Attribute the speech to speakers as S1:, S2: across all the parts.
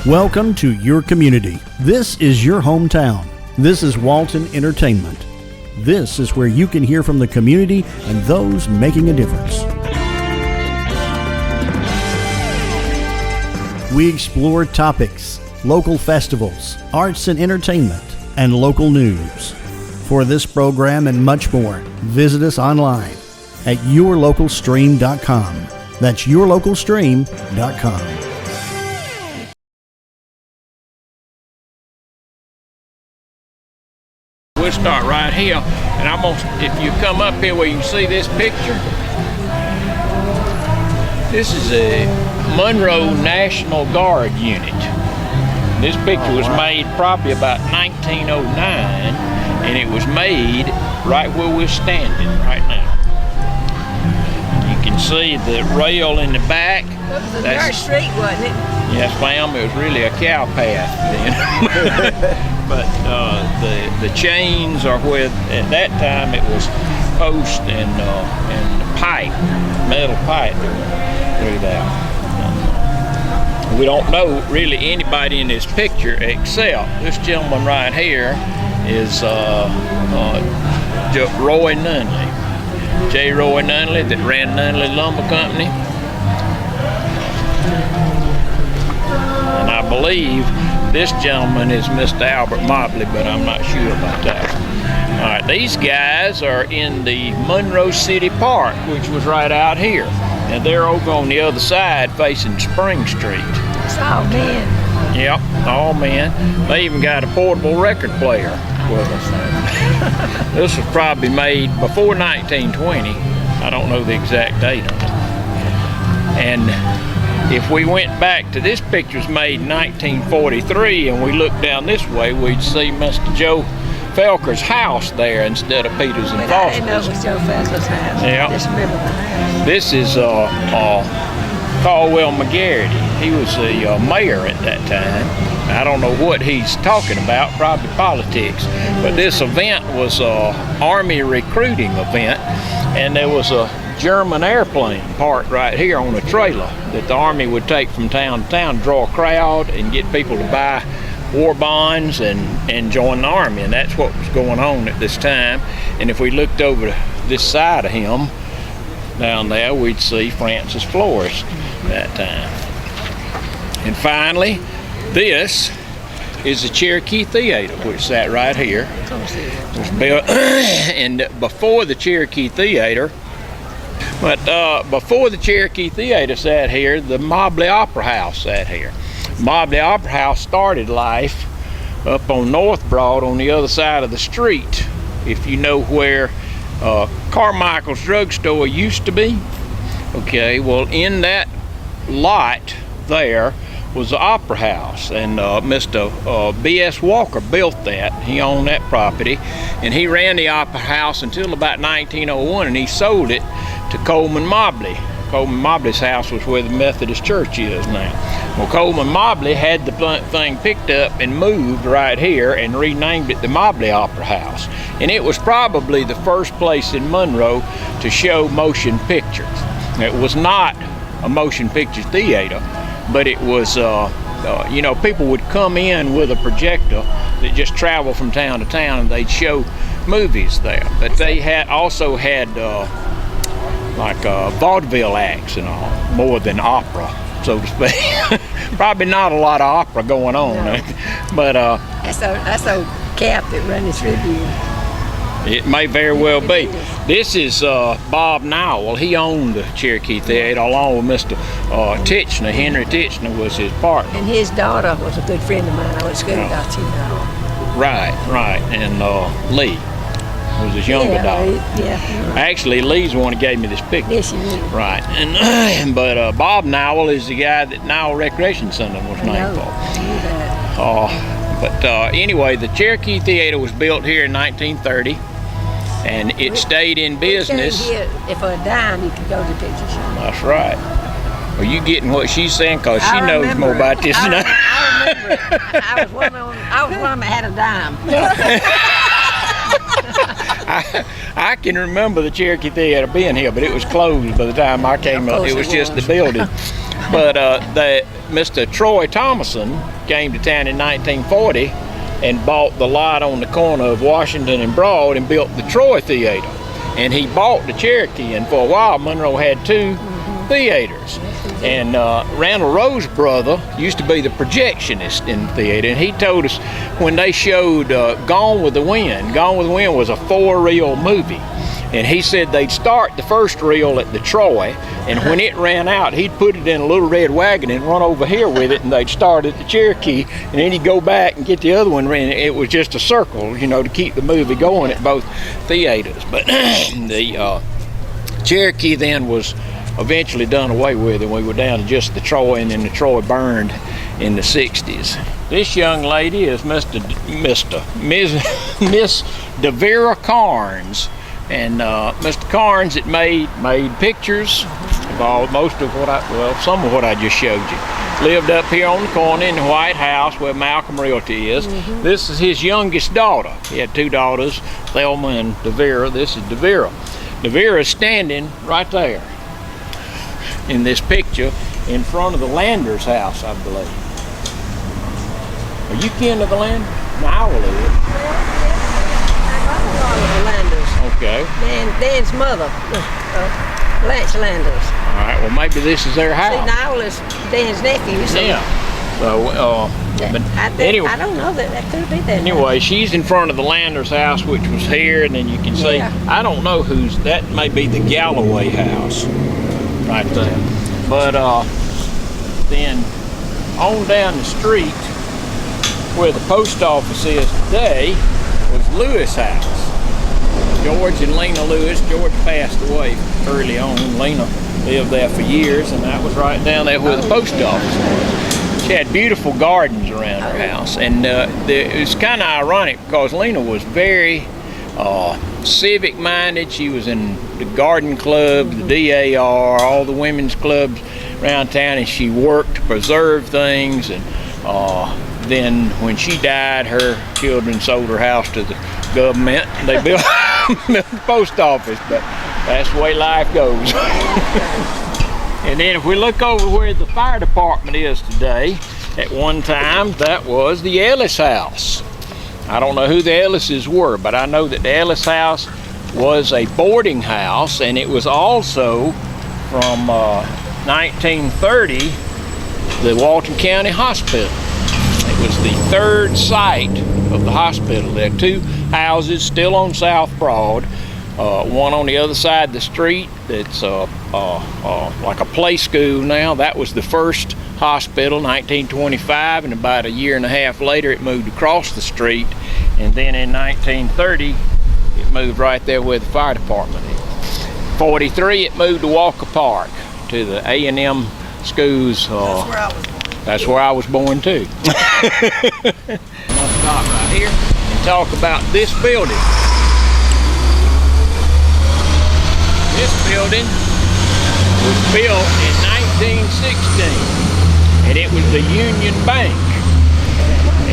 S1: Welcome to your community. This is your hometown. This is Walton Entertainment. This is where you can hear from the community and those making a difference. We explore topics, local festivals, arts and entertainment, and local news. For this program and much more, visit us online at yourlocalstream.com. That's yourlocalstream.com.
S2: We'll start right here, and I'm gonna, if you come up here where you can see this picture, this is a Monroe National Guard unit. This picture was made probably about 1909, and it was made right where we're standing right now. You can see the rail in the back.
S3: That was a dirt street, wasn't it?
S2: Yes, ma'am. It was really a cow path then. But the chains are where, at that time, it was post and pipe, metal pipe through that. We don't know really anybody in this picture except this gentleman right here is Roy Nunley. J. Roy Nunley that ran Nunley Lumber Company. And I believe this gentleman is Mr. Albert Mobley, but I'm not sure about that. All right, these guys are in the Monroe City Park, which was right out here. And they're over on the other side facing Spring Street.
S3: It's all men.
S2: Yep, all men. They even got a portable record player with us. This was probably made before 1920. I don't know the exact date on it. And if we went back to this picture's made in 1943 and we looked down this way, we'd see Mr. Joe Felker's house there instead of Peters and Foster's.
S3: I didn't know it was Joe Felker's house.
S2: Yeah.
S3: I just remember the house.
S2: This is Caldwell McGarity. He was the mayor at that time. I don't know what he's talking about, probably politics. But this event was an Army recruiting event, and there was a German airplane parked right here on a trailer that the Army would take from town to town, draw a crowd and get people to buy war bonds and join the Army. And that's what was going on at this time. And if we looked over this side of him down there, we'd see Francis Florist that time. And finally, this is the Cherokee Theater, which sat right here. It was built and before the Cherokee Theater, before the Cherokee Theater sat here, the Mobley Opera House sat here. Mobley Opera House started life up on North Broad on the other side of the street. If you know where Carmichael's drugstore used to be, okay, well in that lot there was the Opera House, and Mr. B.S. Walker built that. He owned that property, and he ran the Opera House until about 1901, and he sold it to Coleman Mobley. Coleman Mobley's house was where the Methodist Church is now. Well, Coleman Mobley had the thing picked up and moved right here and renamed it the Mobley Opera House. And it was probably the first place in Monroe to show motion pictures. It was not a motion picture theater, but it was, you know, people would come in with a projector that just traveled from town to town, and they'd show movies there. But they had also had like vaudeville acts and all, more than opera, so to speak. Probably not a lot of opera going on, no. But
S3: that's old Cap that run this review.
S2: It may very well be. This is Bob Nowell. He owned the Cherokee Theater along with Mr. Titchener. Henry Titchener was his partner.
S3: And his daughter was a good friend of mine. I went to school with you know.
S2: Right. And Lee was his younger daughter.
S3: Yeah.
S2: Actually, Lee's the one that gave me this picture.
S3: Yes, you did.
S2: Right. And but Bob Nowell is the guy that Nowell Recreation Center was named for. But anyway, the Cherokee Theater was built here in 1930. And it stayed in business.
S3: If for a dime, you could go to the picture show.
S2: That's right. Are you getting what she's saying? Because she knows more about this than I.
S3: I remember it. I was one of them that had a dime.
S2: I can remember the Cherokee Theater being here, but it was closed by the time I came up. It was just the building. But Mr. Troy Thomason came to town in 1940 and bought the lot on the corner of Washington and Broad and built the Troy Theater. And he bought the Cherokee, and for a while Monroe had two theaters. And Randall Rowe's brother used to be the projectionist in the theater, and he told us when they showed Gone with the Wind was a 4-reel movie. And he said they'd start the first reel at the Troy, and when it ran out, he'd put it in a little red wagon and run over here with it, and they'd start at the Cherokee, and then he'd go back and get the other one. And it was just a circle, you know, to keep the movie going at both theaters. But the Cherokee then was eventually done away with, and we were down to just the Troy, and then the Troy burned in the 60s. This young lady is Miss DeVera Carnes. And Mr. Carnes, it made pictures of most of what some of what I just showed you. Lived up here on the corner in the White House where Malcolm Realty is. This is his youngest daughter. He had 2 daughters, Thelma and DeVera. This is DeVera. DeVera is standing right there in this picture in front of the Landers house, I believe. Are you kin to the Landers? No, I will live. Okay.
S3: Dan's mother, Blanche Landers.
S2: All right. Well, maybe this is their house.
S3: See, Niall is Dan's nephew. So
S2: yeah. So, but anyway,
S3: I don't know that could be that.
S2: Anyway, she's in front of the Landers house, which was here, and then you can see.
S3: Yeah.
S2: I don't know who's that. May be the Galloway house, right there. But then on down the street, where the post office is today, was Lewis' house. George and Lena Lewis. George passed away early on. Lena lived there for years, and that was right down there where the post office was. She had beautiful gardens around her house, and it was kind of ironic because Lena was very civic minded. She was in the garden club, the DAR, all the women's clubs around town, and she worked to preserve things. And then when she died, her children sold her house to the government. They built the post office, but that's the way life goes. And then if we look over where the fire department is today, at one time that was the Ellis house. I don't know who the Ellises were, but I know that the Ellis house was a boarding house, and it was also from 1930 the Walton County Hospital. It was the 3rd site of the hospital. There are 2 houses still on South Broad, one on the other side of the street that's like a play school now. That was the first hospital, 1925, and about a year and a half later it moved across the street, and then in 1930 it moved right there where the fire department is. 43 it moved to Walker Park to the A&M schools. That's where I was born too. I'm gonna stop right here and talk about this building. This building was built in 1916, and it was the Union Bank.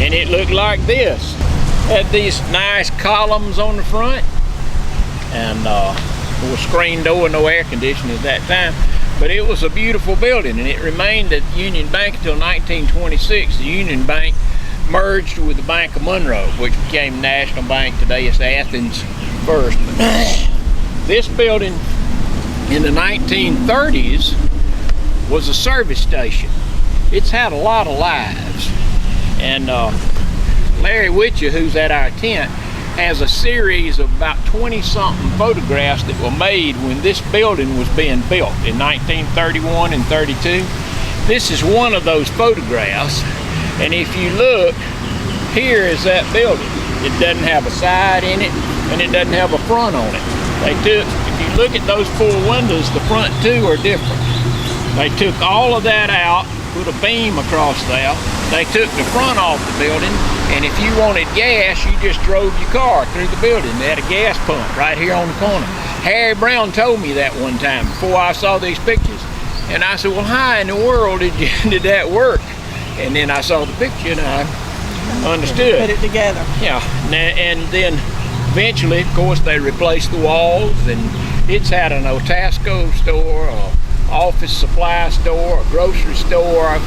S2: And it looked like this. Had these nice columns on the front, and a screen door, no air conditioning at that time. But it was a beautiful building, and it remained at Union Bank until 1926. The Union Bank merged with the Bank of Monroe, which became National Bank. Today it's Athens First. This building in the 1930s was a service station. It's had a lot of lives. And Larry Witcher, who's at our tent, has a series of about 20-something photographs that were made when this building was being built in 1931 and 32. This is one of those photographs, and if you look, here is that building. It doesn't have a side in it, and it doesn't have a front on it. If you look at those 4 windows, the front 2 are different. They took all of that out, put a beam across there. They took the front off the building, and if you wanted gas, you just drove your car through the building. They had a gas pump right here on the corner. Harry Brown told me that one time before I saw these pictures. And I said, well, how in the world did that work? And then I saw the picture and I understood.
S3: Put it together.
S2: Yeah, and then eventually, of course, they replaced the walls, and it's had an Otasco store, a office supply store, a grocery store.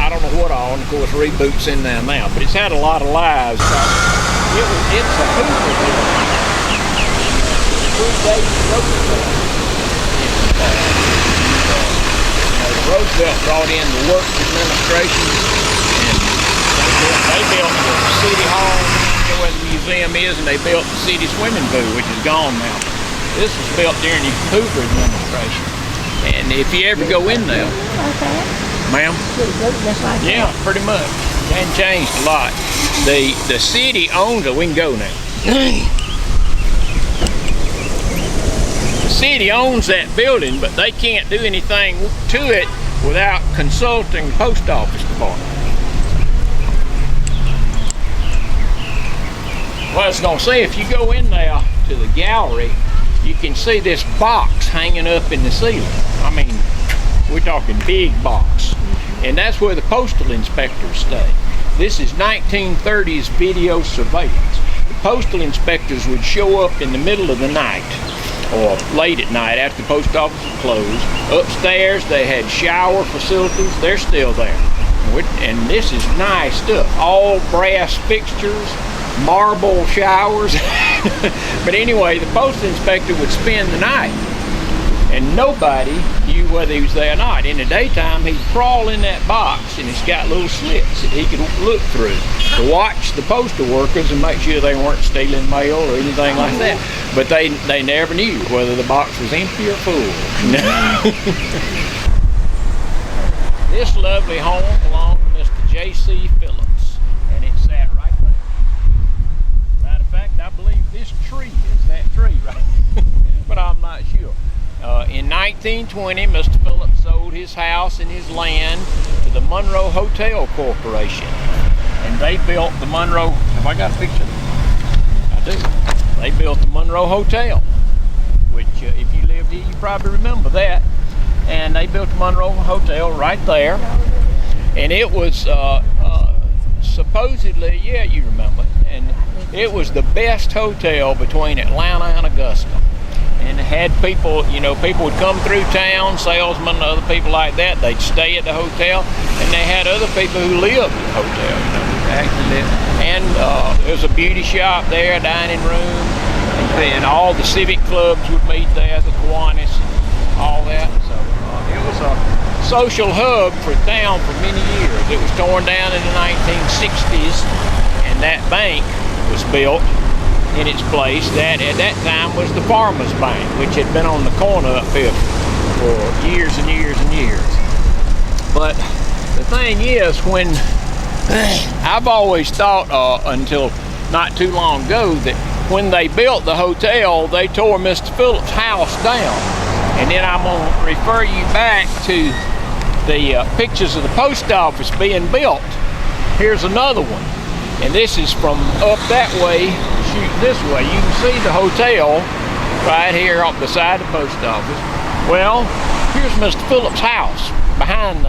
S2: I don't know what all, and of course Reboot's in there now, but it's had a lot of lives. It's a Hoover building. Roosevelt brought in the Works Administration, and they built the City Hall where the museum is, and they built the city swimming pool, which is gone now. This was built during the Hoover administration. And if you ever go in there, ma'am, yeah, pretty much. It hasn't changed a lot. The city owns it. We can go now. The city owns that building, but they can't do anything to it without consulting the post office department. Well, I was going to say, if you go in there to the gallery, you can see this box hanging up in the ceiling. I mean, we're talking big box. And that's where the postal inspectors stay. This is 1930s video surveillance. The postal inspectors would show up in the middle of the night or late at night after the post office was closed. Upstairs, they had shower facilities. They're still there. And this is nice stuff. All brass fixtures, marble showers. But anyway, the postal inspector would spend the night, and nobody knew whether he was there or not. In the daytime, he'd crawl in that box, and it's got little slits that he could look through to watch the postal workers and make sure they weren't stealing mail or anything like that. But they never knew whether the box was empty or full. This lovely home belonged to Mr. J.C. Phillips, and it sat right there. Matter of fact, I believe this tree is that tree right there, but I'm not sure. In 1920, Mr. Phillips sold his house and his land to the Monroe Hotel Corporation, and they built the Monroe. Have I got a picture? I do. They built the Monroe Hotel, which if you lived here, you probably remember that. And they built the Monroe Hotel right there, and it was supposedly, yeah, you remember, and it was the best hotel between Atlanta and Augusta. And it had people, you know, people would come through town, salesmen and other people like that. They'd stay at the hotel, and they had other people who lived at the hotel, you know, actually lived. And there was a beauty shop there, a dining room, and all the civic clubs would meet there, the Kiwanis, and all that. So it was a social hub for town for many years. It was torn down in the 1960s, and that bank was built in its place. That at that time was the Farmers Bank, which had been on the corner up here for years and years and years. But the thing is, when I've always thought until not too long ago that when they built the hotel, they tore Mr. Phillips' house down. And then I'm going to refer you back to the pictures of the post office being built. Here's another one. And this is from up that way, shoot this way. You can see the hotel right here on the side of the post office. Well, here's Mr. Phillips' house behind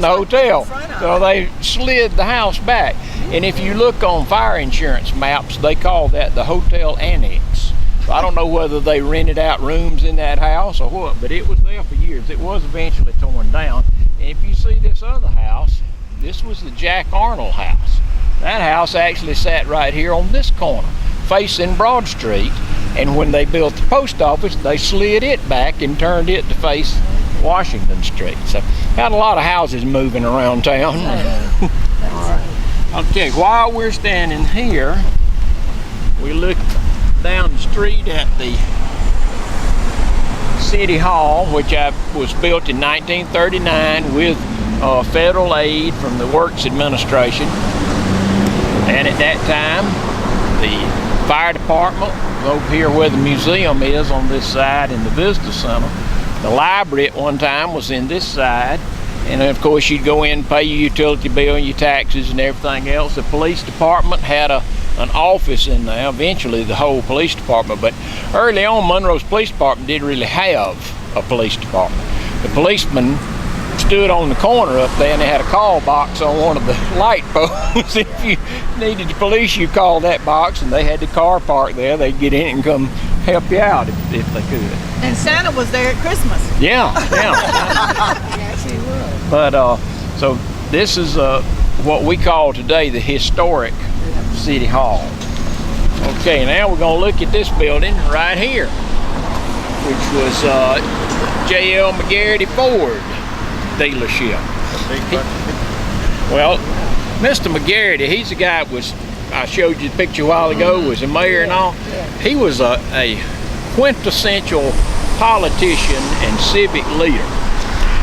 S2: the hotel. So they slid the house back. And if you look on fire insurance maps, they call that the hotel annex. So I don't know whether they rented out rooms in that house or what, but it was there for years. It was eventually torn down. And if you see this other house, this was the Jack Arnold house. That house actually sat right here on this corner, facing Broad Street. And when they built the post office, they slid it back and turned it to face Washington Street. So had a lot of houses moving around town. All right. I'll tell you, while we're standing here, we look down the street at the City Hall, which was built in 1939 with federal aid from the Works Administration. And at that time, the fire department was over here where the museum is on this side in the visitor center. The library at one time was in this side. And of course, you'd go in and pay your utility bill and your taxes and everything else. The police department had an office in there, eventually the whole police department. But early on, Monroe's police department didn't really have a police department. The policemen stood on the corner up there, and they had a call box on one of the light posts. If you needed the police, you called that box, and they had the car parked there. They'd get in and come help you out if they could. And
S4: Santa was there at Christmas.
S2: Yeah.
S3: Yes, he was.
S2: But So this is what we call today the historic City Hall. Okay, now we're going to look at this building right here, which was J.L. McGarity Ford dealership. Well, Mr. McGarity, he's the guy that was, I showed you the picture a while ago, was a mayor and all. He was a quintessential politician and civic leader.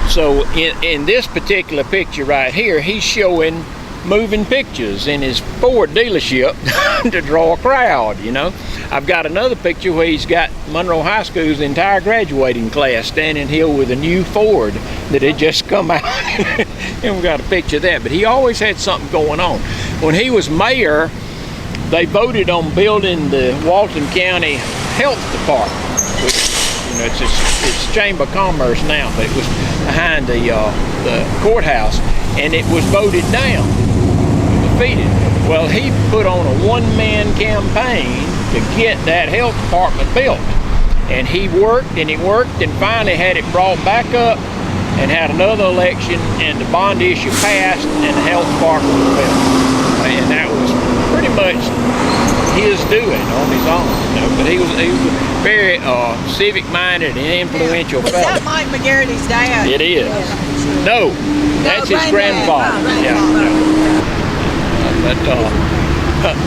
S2: So in this particular picture right here, he's showing moving pictures in his Ford dealership to draw a crowd, you know. I've got another picture where he's got Monroe High School's entire graduating class standing here with a new Ford that had just come out. And we got a picture of that. But he always had something going on. When he was mayor, they voted on building the Walton County Health Department, which, you know, it's Chamber of Commerce now, but it was behind the courthouse, and it was voted down, defeated. Well, he put on a one-man campaign to get that health department built, and he worked and finally had it brought back up and had another election, and the bond issue passed and the health department was built. And that was pretty much his doing on his own, you know. But he was very civic-minded and influential fellow.
S4: Is that Mike McGarity's dad?
S2: It is. No, that's his grandfather.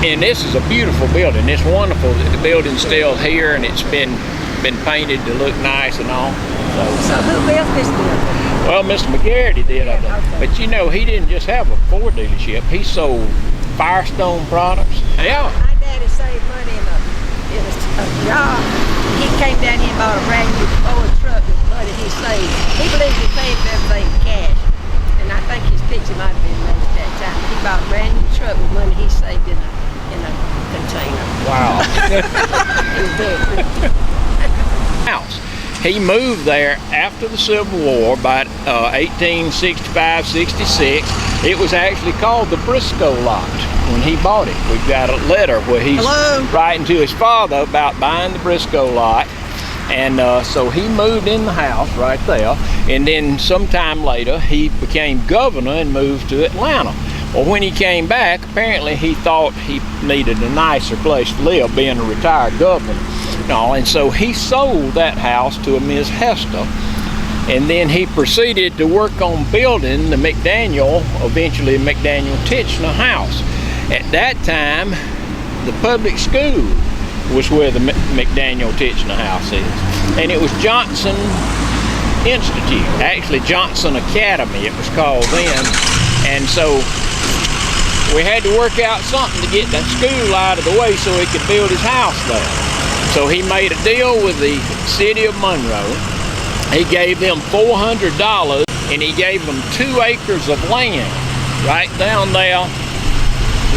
S2: And this is a beautiful building. It's wonderful that the building's still here and it's been painted to look nice and all.
S3: So who built this building?
S2: Well, Mr. McGarity did, I think. Okay. But you know, he didn't just have a Ford dealership. He sold Firestone products. Yeah.
S3: My daddy saved money in a job. He came down here and bought a brand new Ford truck with money he saved. He believes he paid for everything in cash. And I think his picture might have been made at that time. He bought a brand new truck with money he saved in a container.
S2: Wow.
S3: It was big.
S2: House. He moved there after the Civil War by 1865-66. It was actually called the Briscoe lot when he bought it. We've got a letter where he's writing to his father about buying the Briscoe lot. And so he moved in the house right there. And then sometime later, he became governor and moved to Atlanta. Well, when he came back, apparently he thought he needed a nicer place to live, being a retired governor. And so he sold that house to a Ms. Hester, and then he proceeded to work on building the eventually McDaniel-Titchener house. At that time, the public school was where the McDaniel-Titchener house is, and it was Johnson Institute, actually Johnson Academy it was called then. And so we had to work out something to get that school out of the way so he could build his house there. So he made a deal with the city of Monroe. He gave them $400, and he gave them 2 acres of land right down there,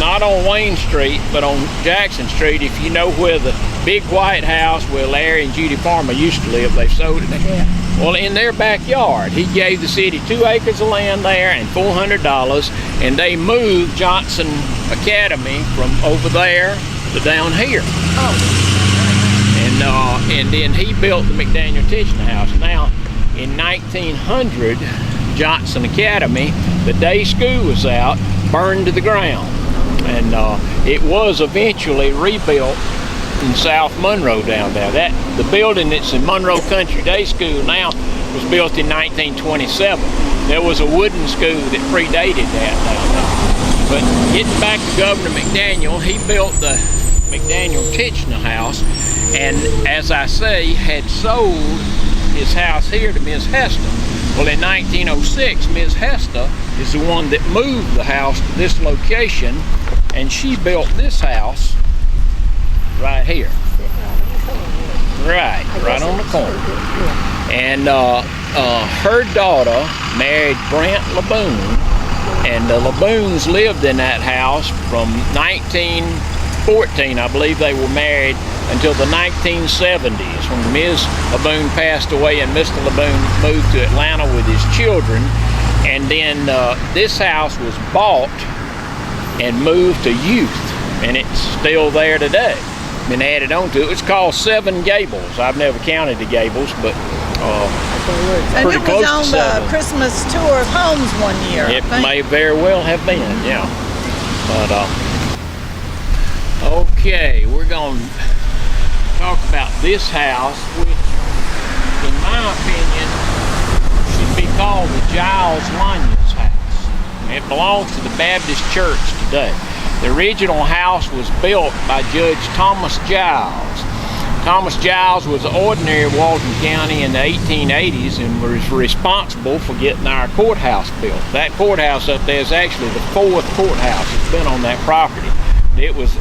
S2: not on Wayne Street, but on Jackson Street. If you know where the big white house where Larry and Judy Farmer used to live, they sold it.
S3: Yeah.
S2: Well, in their backyard, he gave the city 2 acres of land there and $400, and they moved Johnson Academy from over there to down here.
S3: Oh.
S2: And then he built the McDaniel-Titchener house. Now, in 1900, Johnson Academy, the day school was out, burned to the ground. And it was eventually rebuilt in South Monroe down there. The building that's in Monroe Country Day School now was built in 1927. There was a wooden school that predated that down there. But getting back to Governor McDaniel, he built the McDaniel-Titchener house, and as I say, had sold his house here to Ms. Hester. Well, in 1906, Ms. Hester is the one that moved the house to this location, and she built this house right here. Right on the corner. And her daughter married Brent LeBoon, and the LeBoons lived in that house from 1914, I believe they were married, until the 1970s, when Ms. LeBoon passed away and Mr. LeBoon moved to Atlanta with his children. And then this house was bought and moved to Youth, and it's still there today. Been added on to it. It's called 7 Gables. I've never counted the gables, but
S4: And
S2: Pretty
S4: it
S2: close
S4: was
S2: to
S4: on the
S2: 7.
S4: Christmas tour of homes one year.
S2: It
S4: I think.
S2: may very well have been, yeah. But okay, we're going to talk about this house, which, in my opinion, should be called the Giles Lanyard's house. It belongs to the Baptist Church today. The original house was built by Judge Thomas Giles. Thomas Giles was an ordinary of Walton County in the 1880s and was responsible for getting our courthouse built. That courthouse up there is actually the 4th courthouse that's been on that property. It was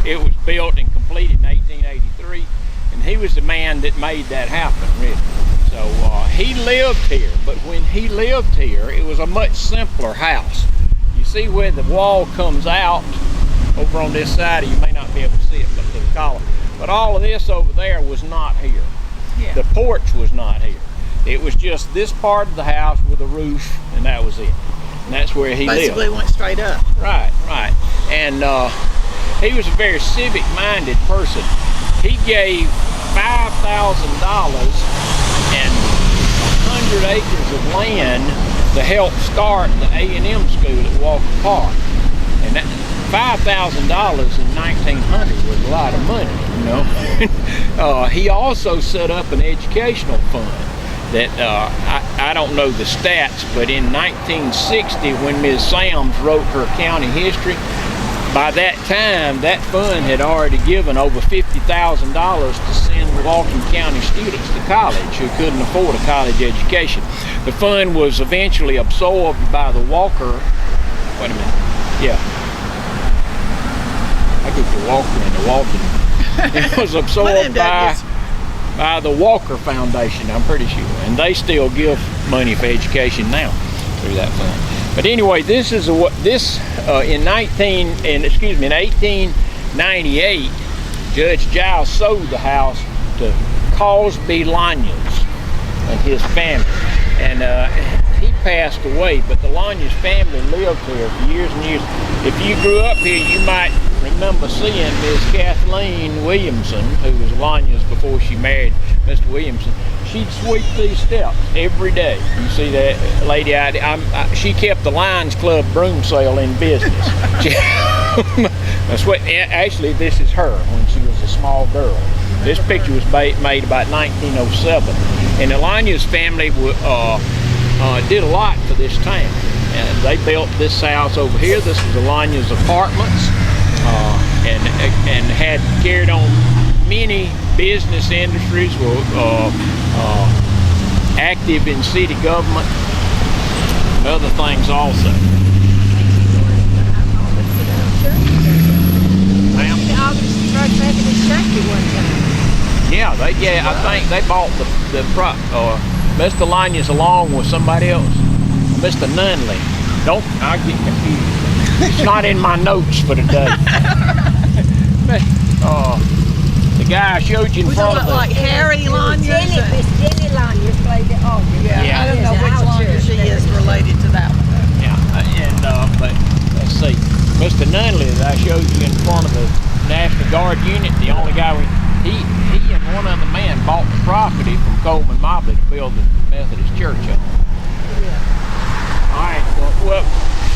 S2: built and completed in 1883, and he was the man that made that happen, really. So he lived here, but when he lived here, it was a much simpler house. You see where the wall comes out over on this side, you may not be able to see it, but to the column. But all of this over there was not here.
S4: Yeah.
S2: The porch was not here. It was just this part of the house with a roof, and that was it. And that's where he
S4: Basically
S2: lived.
S4: went straight up.
S2: Right. And he was a very civic-minded person. He gave $5,000 and 100 acres of land to help start the A&M school at Walker Park. And that $5,000 in 1900 was a lot of money, you know. He also set up an educational fund that I don't know the stats, but in 1960, when Ms. Sams wrote her county history, by that time that fund had already given over $50,000 to send Walton County students to college who couldn't afford a college education. The fund was eventually absorbed by the Walker. Wait a minute. Yeah. I get the Walker and the Walton. It was absorbed by the Walker Foundation, I'm pretty sure, and they still give money for education now through that fund. But anyway, this is in 1898, Judge Giles sold the house to Cosby Lanyards and his family, and he passed away. But the Lanyards family lived here for years and years. If you grew up here, you might remember seeing Miss Kathleen Williamson, who was Lanyards before she married Mr. Williamson. She'd sweep these steps every day. You see that lady out there? She kept the Lions Club broom sale in business. Actually, this is her when she was a small girl. This picture was made about 1907. And the Lanyards family did a lot for this town. And they built this house over here. This was the Lanyards Apartments. And had carried on many business industries, were active in city government and other things also. Yeah, I think they bought Mr. Lanyards along with somebody else, Mr. Nunley. I'll get confused. It's not in my notes for today. The guy I showed you in front of
S4: like Harry Lanyard?
S3: Jenny Lanyard played the organ.
S4: Yeah, I don't know which Lanyard she is related to that one.
S2: Yeah, but let's see. Mr. Nunley that I showed you in front of the National Guard unit, the only guy he and one other man bought the property from Coleman Mobley to build the Methodist church up. All right, well,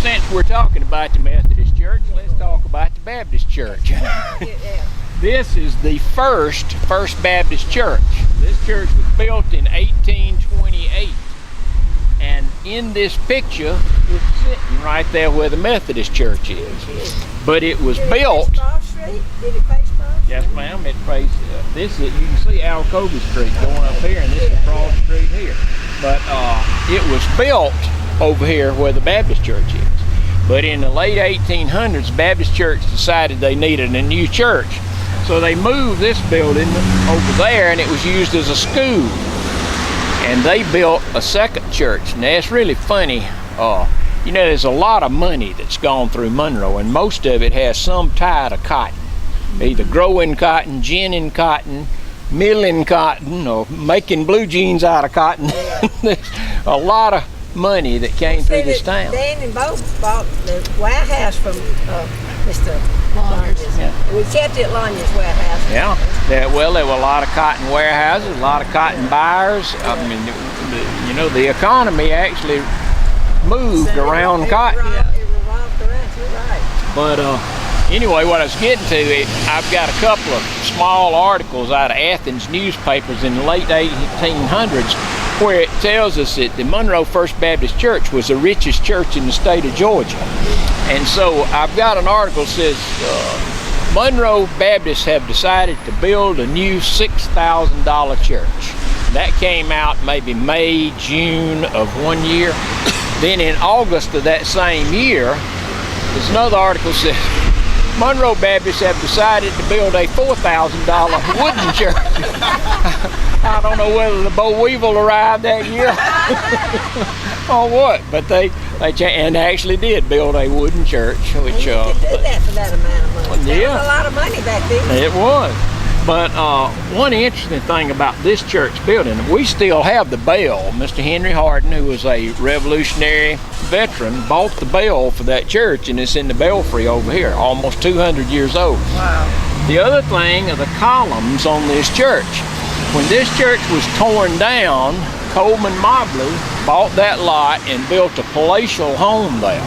S2: since we're talking about the Methodist church, let's talk about the Baptist church. This is the first Baptist church. This church was built in 1828. And in this picture, it's sitting right there where the Methodist church is. But it was built.
S3: Did it face Broad Street?
S2: Yes, ma'am. It faces. You can see Alcova Street going up here, and this is Broad Street here. But it was built over here where the Baptist church is. But in the late 1800s, the Baptist church decided they needed a new church. So they moved this building over there, and it was used as a school. And they built a second church. Now, it's really funny. There's a lot of money that's gone through Monroe, and most of it has some tie to cotton. Either growing cotton, ginning cotton, milling cotton, or making blue jeans out of cotton. There's a lot of money that came through this town.
S3: Dan and both bought the White House from Mr. Lonnie's.
S2: Yeah.
S3: We kept it at Lonnie's warehouse.
S2: Yeah. Well, there were a lot of cotton warehouses, a lot of cotton buyers. I mean, the economy actually moved around cotton.
S3: It revolved around, you're right.
S2: But anyway, what I was getting to, I've got a couple of small articles out of Athens newspapers in the late 1800s where it tells us that the Monroe First Baptist Church was the richest church in the state of Georgia. And so I've got an article that says, Monroe Baptists have decided to build a new $6,000 church. That came out maybe May, June of one year. Then in August of that same year, there's another article that says, Monroe Baptists have decided to build a $4,000 wooden church. I don't know whether the boll weevil arrived that year or what, but they actually did build a wooden church, which
S3: You could do that for that amount of money. That was a lot of money back then.
S2: it was. But one interesting thing about this church building, we still have the bell. Mr. Henry Hardin, who was a Revolutionary veteran, bought the bell for that church, and it's in the belfry over here, almost 200 years old.
S3: Wow.
S2: The other thing are the columns on this church. When this church was torn down, Coleman Mobley bought that lot and built a palatial home there.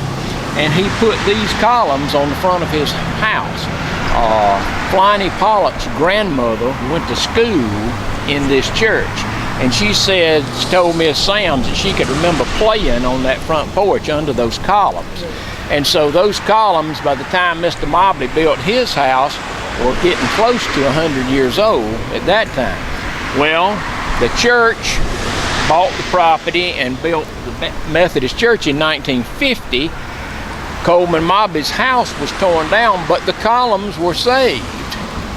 S2: And he put these columns on the front of his house. Pliny Pollock's grandmother went to school in this church, and she told Miss Sams that she could remember playing on that front porch under those columns. And so those columns, by the time Mr. Mobley built his house, were getting close to 100 years old at that time. Well, the church bought the property and built the Methodist Church in 1950. Coleman Mobley's house was torn down, but the columns were saved.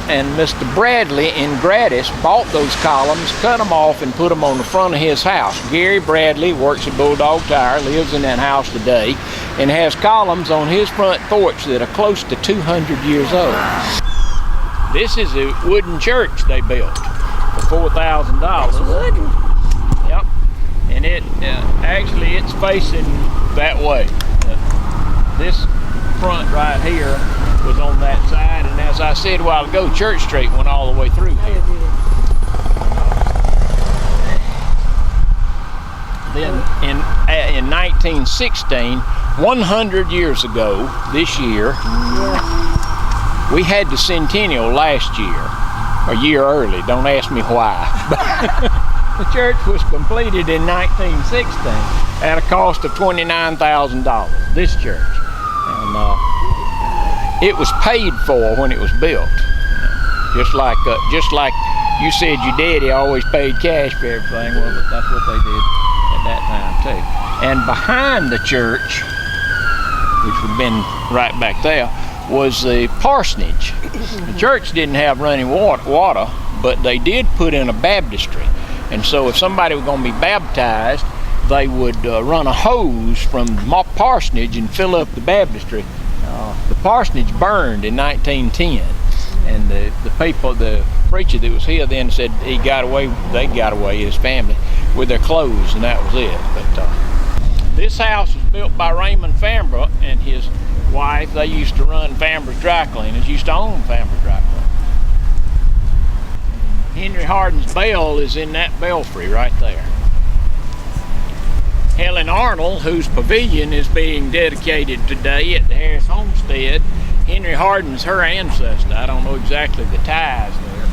S2: And Mr. Bradley in Gratis bought those columns, cut them off, and put them on the front of his house. Gary Bradley works at Bulldog Tire, lives in that house today, and has columns on his front porch that are close to 200 years old. This is a wooden church they built for $4,000.
S3: It's wooden.
S2: Yep. And actually it's facing that way. This front right here was on that side, and as I said a while ago, Church Street went all the way through here. Then in 1916, 100 years ago, this year, we had the centennial last year, a year early, don't ask me why. The church was completed in 1916 at a cost of $29,000, this church. And it was paid for when it was built. Just like you said your daddy always paid cash for everything. Well, that's what they did at that time too. And behind the church, which would have been right back there, was the parsonage. The church didn't have running water, but they did put in a baptistry. And so if somebody was going to be baptized, they would run a hose from the parsonage and fill up the baptistry. The parsonage burned in 1910, and the preacher that was here then said they got away, his family, with their clothes, and that was it. But this house was built by Raymond Fambra and his wife. They used to run Fambra's Dry Cleaners, used to own Fambra's Dry Cleaners. Henry Hardin's bell is in that belfry right there. Helen Arnold, whose pavilion is being dedicated today at the Harris Homestead, Henry Hardin's her ancestor. I don't know exactly the ties there.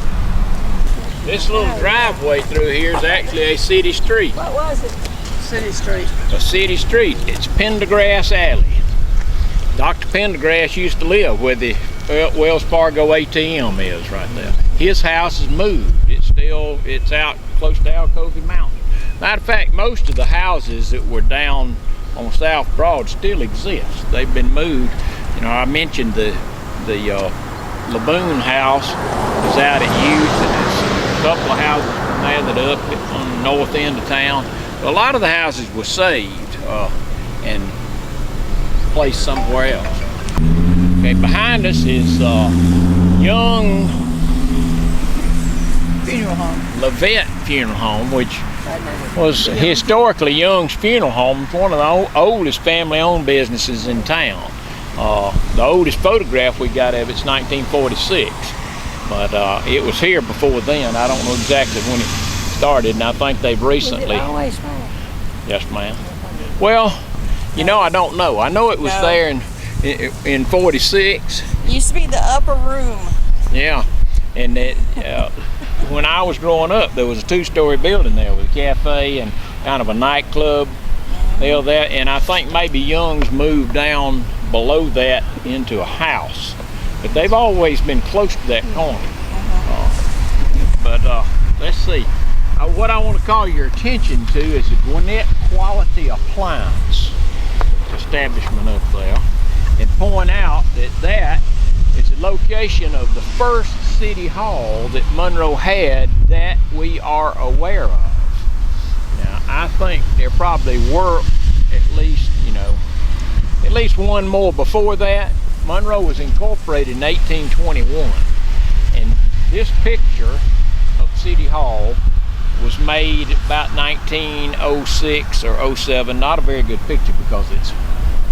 S2: This little driveway through here is actually a city street.
S3: What was it?
S4: City Street.
S2: A city street. It's Pendergrass Alley. Dr. Pendergrass used to live where the Wells Fargo ATM is right there. His house is moved. It's out close to Alcovey Mountain. Matter of fact, most of the houses that were down on South Broad still exist. They've been moved. You know, I mentioned the Laboon house is out at Youth, and there's a couple of houses from there that are up on the north end of town. A lot of the houses were saved and placed somewhere else. Okay, behind us is Young
S4: Funeral home.
S2: Levette Funeral Home, which was historically Young's Funeral Home. It's one of the oldest family-owned businesses in town. The oldest photograph we got of it's 1946, but it was here before then. I don't know exactly when it started, and I think they've recently.
S3: Was it always there?
S2: Yes, ma'am. Well, you know, I don't know. I know it was there in 46.
S4: Used to be the upper room.
S2: Yeah, and it, when I was growing up, there was a 2-story building there with a cafe and kind of a nightclub. There, and I think maybe Young's moved down below that into a house, but they've always been close to that corner. But let's see. What I want to call your attention to is the Gwinnett Quality Appliance establishment up there, and point out that that is the location of the first city hall that Monroe had that we are aware of. Now, I think there probably were at least, at least one more before that. Monroe was incorporated in 1821, and this picture of City Hall was made about 1906 or 07. Not a very good picture because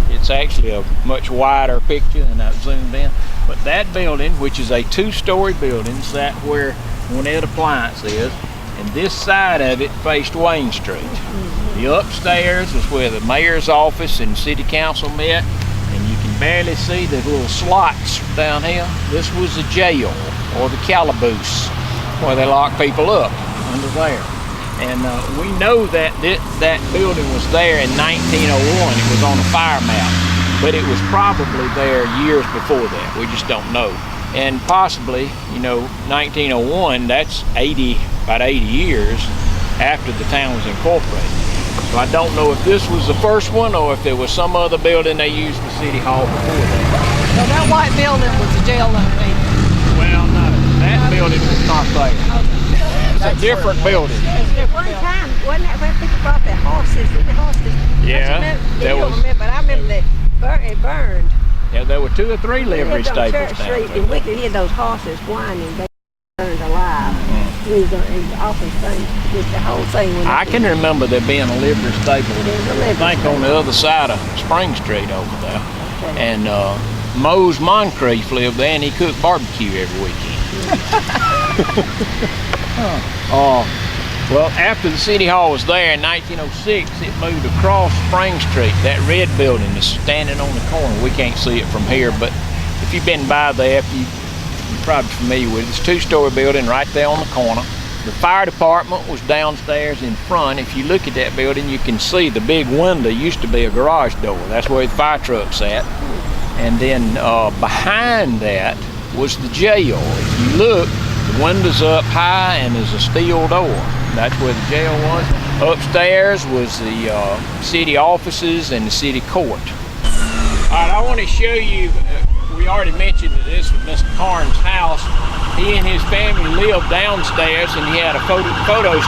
S2: it's actually a much wider picture than I've zoomed in. But that building, which is a 2-story building, sat where Gwinnett Appliance is, and this side of it faced Wayne Street. The upstairs was where the mayor's office and city council met, and you can barely see the little slots down here. This was the jail, or the calaboose, where they lock people up under there. And we know that that building was there in 1901. It was on a fire map, but it was probably there years before that. We just don't know. And possibly, 1901, that's about 80 years after the town was incorporated. So I don't know if this was the first one or if there was some other building they used for City Hall before that.
S4: So that white building was the jail underneath.
S2: Well, no, that building was not there. It's a different building.
S3: At one time, wasn't that where people brought their horses? The horses.
S2: Yeah,
S3: there was. Remember, but I remember it burned.
S2: Yeah, there were 2 or 3 livery stables
S3: Church
S2: down
S3: Street,
S2: there.
S3: and we could hear those horses whining. They burned alive. It was an awful thing. Just the whole thing.
S2: I can remember there being a livery stable. I think on the other side of Spring Street over there.
S3: Okay.
S2: And Mose Moncrief lived there, and he cooked barbecue every weekend. Well, after the City Hall was there in 1906, it moved across Spring Street. That red building is standing on the corner. We can't see it from here, but if you've been by there, you're probably familiar with it. It's a 2-story building right there on the corner. The fire department was downstairs in front. If you look at that building, you can see the big window used to be a garage door. That's where the fire truck sat. And then behind that was the jail. If you look, the window's up high and there's a steel door. That's where the jail was. Upstairs was the city offices and the city court. All right, I want to show you, we already mentioned that this was Mr. Karn's house. He and his family lived downstairs, and he had a photo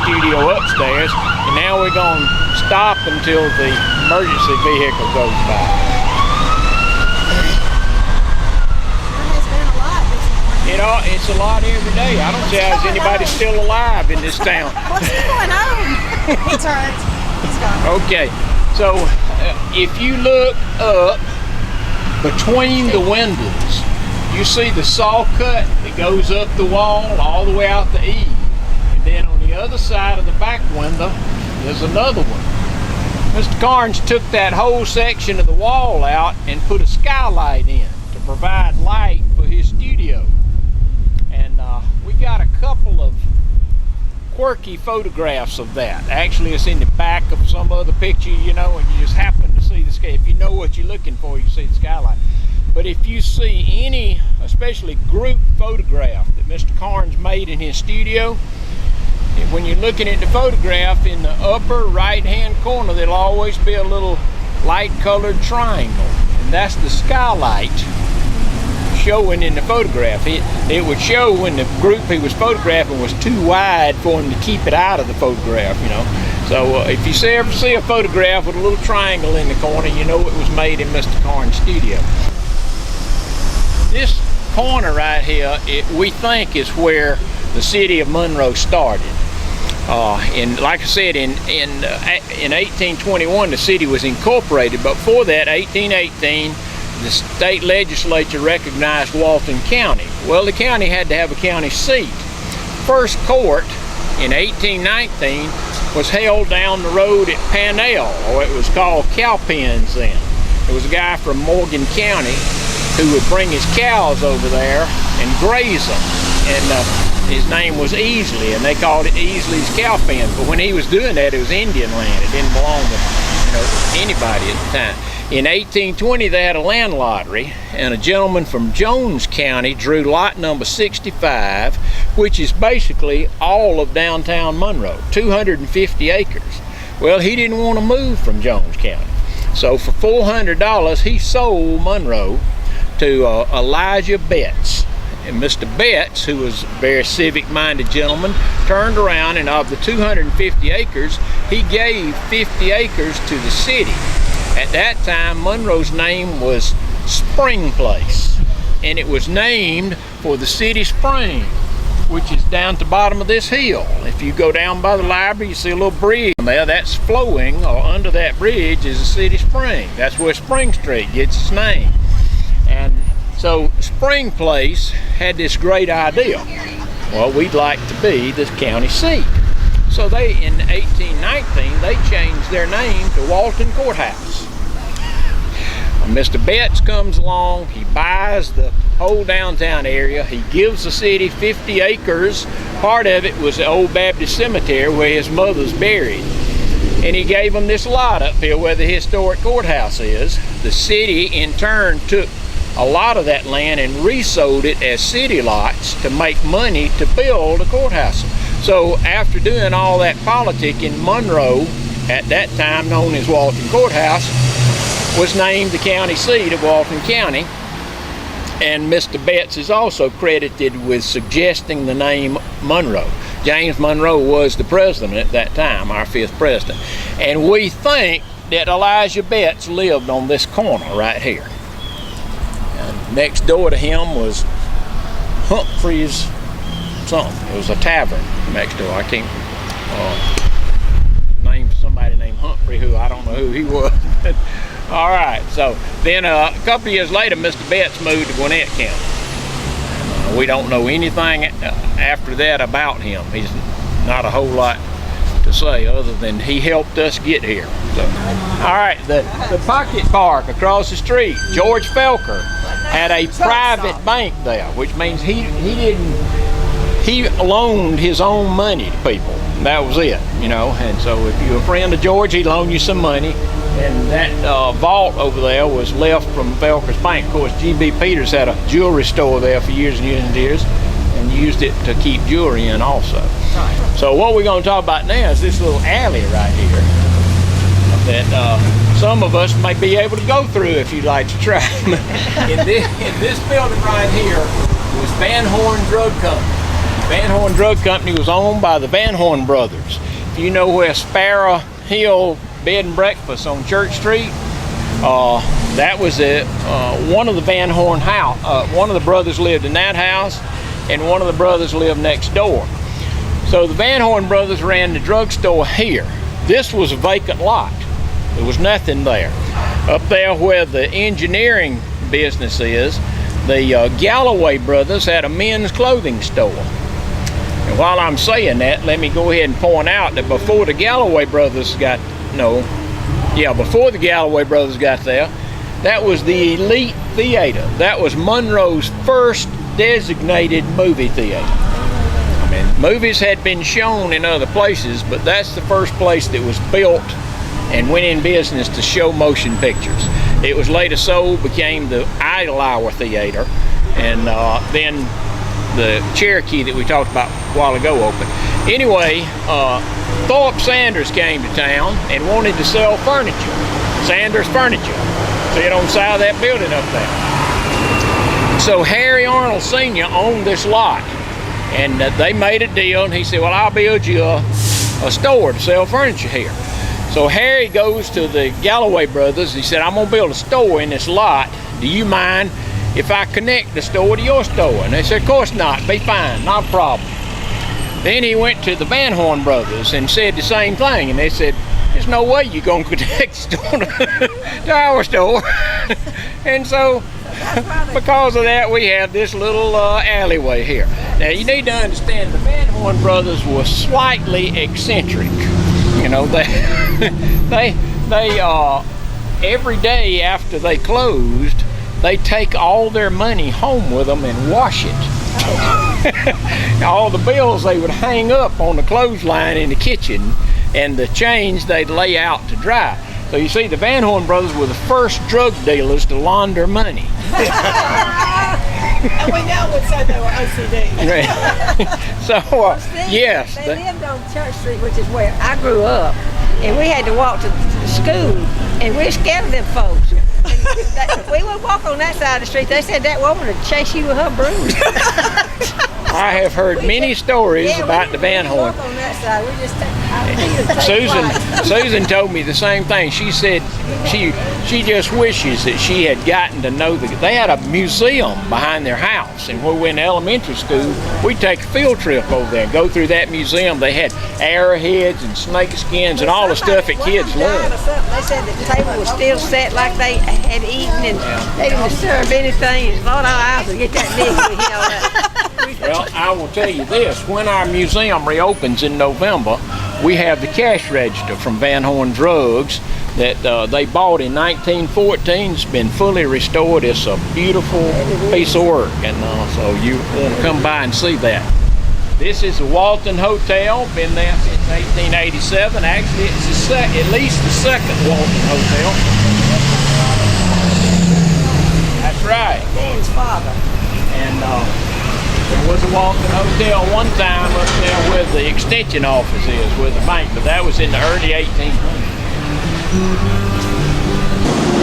S2: studio upstairs. And now we're going to stop until the emergency vehicle goes by. It's a lot every day. I don't see how anybody's still alive in this town.
S4: What's going on? It's all right. He's gone.
S2: Okay, so if you look up between the windows, you see the saw cut that goes up the wall all the way out the eave. And then on the other side of the back window, there's another one. Mr. Karns took that whole section of the wall out and put a skylight in to provide light for his studio. And we got a couple of quirky photographs of that. Actually, it's in the back of some other picture, and you just happen to see the sky. If you know what you're looking for, you see the skylight. But if you see any, especially group photograph that Mr. Karns made in his studio, when you're looking at the photograph, in the upper right-hand corner, there'll always be a little light-colored triangle, and that's the skylight showing in the photograph. It would show when the group he was photographing was too wide for him to keep it out of the photograph, So if you ever see a photograph with a little triangle in the corner, you know it was made in Mr. Karn's studio. This corner right here, we think is where the city of Monroe started. And like I said, in 1821 the city was incorporated, but before that, 1818, the state legislature recognized Walton County. Well, the county had to have a county seat. First court in 1819 was held down the road at Panell, or it was called Cowpens then. There was a guy from Morgan County who would bring his cows over there and graze them. And his name was Easley, and they called it Easley's Cowpens. But when he was doing that, it was Indian land. It didn't belong to anybody at the time. In 1820, they had a land lottery, and a gentleman from Jones County drew lot number 65, which is basically all of downtown Monroe, 250 acres. Well, he didn't want to move from Jones County. So for $400, he sold Monroe to Elijah Betts. And Mr. Betts, who was a very civic-minded gentleman, turned around, and of the 250 acres, he gave 50 acres to the city. At that time, Monroe's name was Spring Place, and it was named for the city spring, which is down at the bottom of this hill. If you go down by the library, you see a little bridge there that's flowing, or under that bridge is the city spring. That's where Spring Street gets its name. And so Spring Place had this great idea. Well, we'd like to be the county seat. So they, in 1819, they changed their name to Walton Courthouse. Mr. Betts comes along, he buys the whole downtown area, he gives the city 50 acres. Part of it was the old Baptist cemetery where his mother's buried. And he gave them this lot up here where the historic courthouse is. The city, in turn, took a lot of that land and resold it as city lots to make money to build a courthouse. So after doing all that politicking, Monroe, at that time known as Walton Courthouse, was named the county seat of Walton County. And Mr. Betts is also credited with suggesting the name Monroe. James Monroe was the president at that time, our 5th president. And we think that Elijah Betts lived on this corner right here. And next door to him was Humphrey's something. It was a tavern next door. I can't name somebody named Humphrey, who I don't know who he was. All right, so then a couple of years later, Mr. Betts moved to Gwinnett County. We don't know anything after that about him. He's not a whole lot to say other than he helped us get here. So, all right, the Pocket Park across the street, George Felker had a private bank there, which means he loaned his own money to people. That was it, you know. And so if you're a friend of George, he'd loan you some money. And that vault over there was left from Felker's bank. Of course, G.B. Peters had a jewelry store there for years and years and years, and used it to keep jewelry in also. Right. So what we're going to talk about now is this little alley right here that some of us may be able to go through if you'd like to try. in this building right here was Van Horn Drug Company. Van Horn Drug Company was owned by the Van Horn brothers. If you know where Sparrow Hill Bed and Breakfast on Church Street, that was one of the Van Horn house. One of the brothers lived in that house, and one of the brothers lived next door. So the Van Horn brothers ran the drugstore here. This was a vacant lot. There was nothing there. Up there where the engineering business is, the Galloway brothers had a men's clothing store. And while I'm saying that, let me go ahead and point out that before the Galloway brothers got before the Galloway brothers got there, that was the Elite Theater. That was Monroe's first designated movie theater. I mean, movies had been shown in other places, but that's the first place that was built and went in business to show motion pictures. It was later sold, became the Idle Hour Theater, and then the Cherokee that we talked about a while ago opened. Anyway, Thorpe Sanders came to town and wanted to sell furniture. Sanders Furniture. See it on the side of that building up there. So Harry Arnold Sr. owned this lot, and they made a deal, and he said, well, I'll build you a store to sell furniture here. So Harry goes to the Galloway brothers. He said, I'm going to build a store in this lot. Do you mind if I connect the store to your store? And they said, of course not. Be fine. Not a problem. Then he went to the Van Horn brothers and said the same thing. And they said there's no way you're going to connect the store to our store. And so, because of that, we have this little alleyway here. Now, you need to understand the Van Horn brothers were slightly eccentric. You know, they every day after they closed, they take all their money home with them and wash it. All the bills they would hang up on the clothesline in the kitchen, and the change they'd lay out to dry. So you see, the Van Horn brothers were the first drug dealers to launder money.
S4: And we now would say they were OCD.
S2: So, yes.
S3: They lived on Church Street, which is where I grew up, and we had to walk to school, and we were scared of them folks. We would walk on that side of the street. They said that woman would chase you with her broom.
S2: I have heard many stories about the Van Horn.
S3: Walk on that side. We just
S2: Susan told me the same thing. She said she just wishes that she had gotten to know they had a museum behind their house, and when we went to elementary school, we'd take a field trip over there and go through that museum. They had arrowheads and snake skins and all the stuff that kids love.
S3: They said the table was still set like they had eaten, and they didn't serve anything. And Lord, our eyes would get that big.
S2: Well, I will tell you this, when our museum reopens in November, we have the cash register from Van Horn Drugs that they bought in 1914. It's been fully restored. It's a beautiful piece of work, and so you want to come by and see that. This is the Walton Hotel, been there since 1887. Actually, it's at least the second Walton Hotel. That's right.
S3: Dan's father.
S2: And there was a Walton Hotel one time up there where the extension office is, with the bank, but that was in the early 1800s.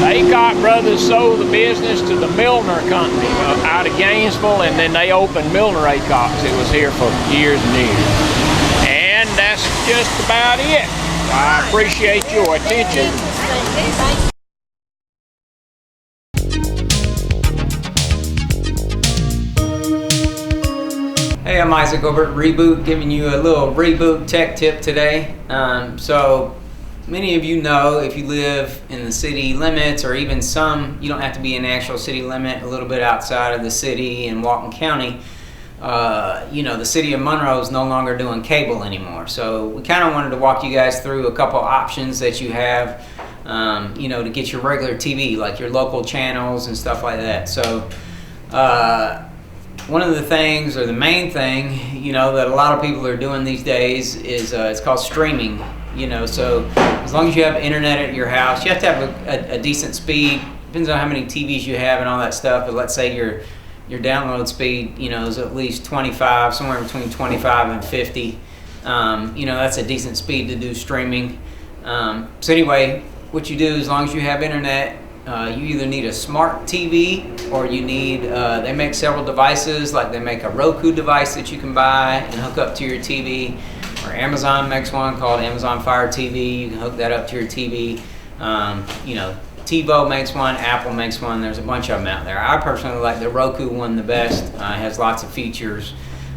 S2: The Aycock brothers sold the business to the Milner Company out of Gainesville, and then they opened Milner Aycock's. It was here for years and years. And that's just about it. I appreciate your attention.
S5: Hey, I'm Isaac over at Reboot, giving you a little Reboot tech tip today. So many of you know, if you live in the city limits, or even some, you don't have to be in the actual city limit, a little bit outside of the city in Walton County, the city of Monroe is no longer doing cable anymore. So we kind of wanted to walk you guys through a couple options that you have, to get your regular TV, like your local channels and stuff like that. So one of the things, or the main thing, that a lot of people are doing these days is it's called streaming. So as long as you have internet at your house, you have to have a decent speed. Depends on how many TVs you have and all that stuff. But let's say your download speed, is at least 25, somewhere between 25 and 50. That's a decent speed to do streaming. So anyway, what you do, as long as you have internet, you either need a smart TV, or you need, they make several devices, like they make a Roku device that you can buy and hook up to your TV, or Amazon makes one called Amazon Fire TV. You can hook that up to your TV. TiVo makes one, Apple makes one. There's a bunch of them out there. I personally like the Roku one the best. It has lots of features,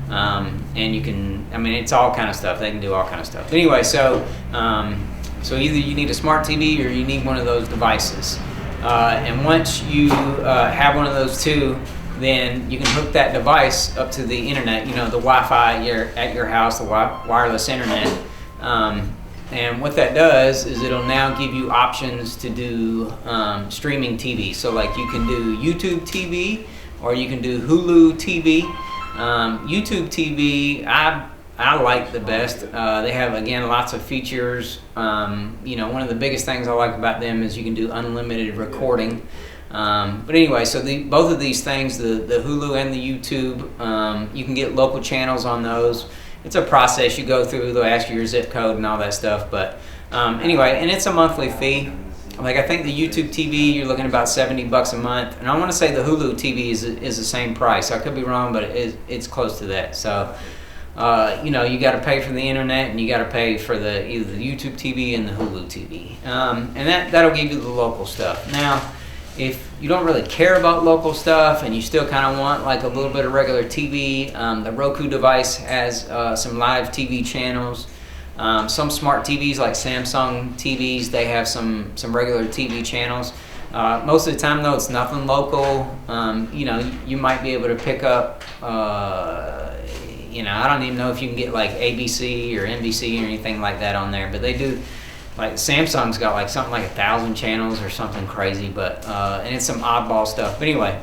S5: and you can, it's all kind of stuff. They can do all kind of stuff. Anyway, so either you need a smart TV or you need one of those devices. And once you have one of those two, then you can hook that device up to the internet, the Wi-Fi at your house, the wireless internet. And what that does is it'll now give you options to do streaming TV. So like you can do YouTube TV, or you can do Hulu TV. YouTube TV, I like the best. They have, again, lots of features. One of the biggest things I like about them is you can do unlimited recording. But anyway, so both of these things, the Hulu and the YouTube, you can get local channels on those. It's a process you go through. They'll ask you your zip code and all that stuff. But anyway, and it's a monthly fee. Like, I think the YouTube TV, you're looking at about $70 a month. And I want to say the Hulu TV is the same price. I could be wrong, but it's close to that. So you got to pay for the internet, and you got to pay for either the YouTube TV and the Hulu TV, and that'll give you the local stuff. Now, if you don't really care about local stuff and you still kind of want like a little bit of regular TV, the Roku device has some live TV channels. Some smart TVs like Samsung TVs, they have some regular TV channels. Most of the time though, it's nothing local. You might be able to pick up, I don't even know if you can get like ABC or NBC or anything like that on there, but they do. Like Samsung's got like something like 1,000 channels or something crazy, but and it's some oddball stuff. But anyway,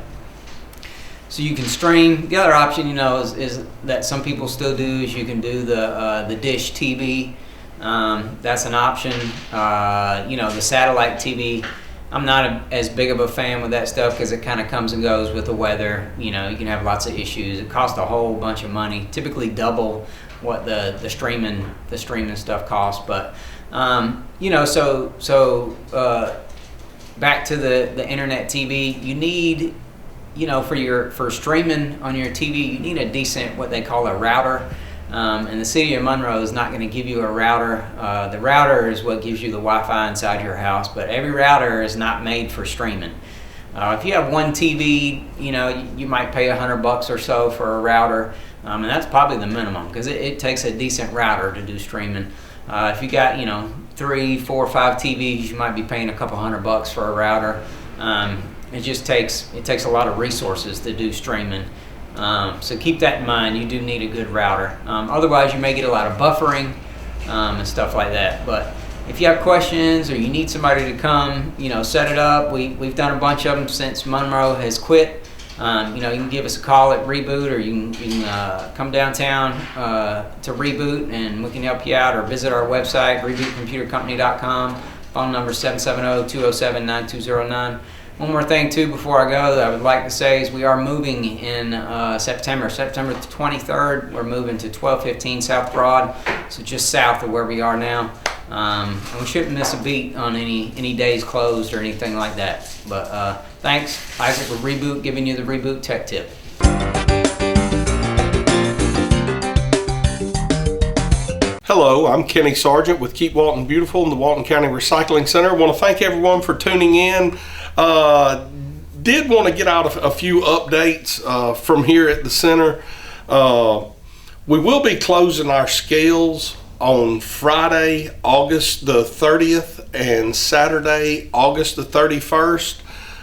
S5: so you can stream. The other option, is that some people still do is you can do the dish TV. That's an option. The satellite TV. I'm not as big of a fan with that stuff because it kind of comes and goes with the weather. You can have lots of issues. It costs a whole bunch of money, typically double what the streaming stuff costs. But back to the internet TV, you need, for streaming on your TV, you need a decent, what they call a router. And the city of Monroe is not going to give you a router. The router is what gives you the Wi-Fi inside your house, but every router is not made for streaming. If you have one TV, you might pay $100 or so for a router, and that's probably the minimum because it takes a decent router to do streaming. If you got 3, 4, 5 TVs, you might be paying a couple $100 for a router. It takes a lot of resources to do streaming. So keep that in mind. You do need a good router. Otherwise, you may get a lot of buffering and stuff like that. But if you have questions or you need somebody to come, set it up. We've done a bunch of them since Monroe has quit. You can give us a call at Reboot, or you can come downtown to Reboot, and we can help you out. Or visit our website, rebootcomputercompany.com. Phone number 770-207-9209. One more thing too before I go that I would like to say is we are moving in September 23rd. We're moving to 1215 South Broad, so just south of where we are now. And we shouldn't miss a beat on any days closed or anything like that. But thanks, Isaac with Reboot, giving you the Reboot Tech Tip.
S6: Hello, I'm Kenny Sargent with Keep Walton Beautiful and the Walton County Recycling Center. I want to thank everyone for tuning in. Did want to get out a few updates from here at the center. We will be closing our scales on Friday, August the 30th and Saturday, August the 31st.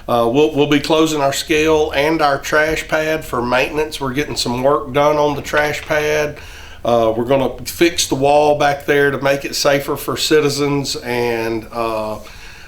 S6: We'll be closing our scale and our trash pad for maintenance. We're getting some work done on the trash pad. We're going to fix the wall back there to make it safer for citizens, and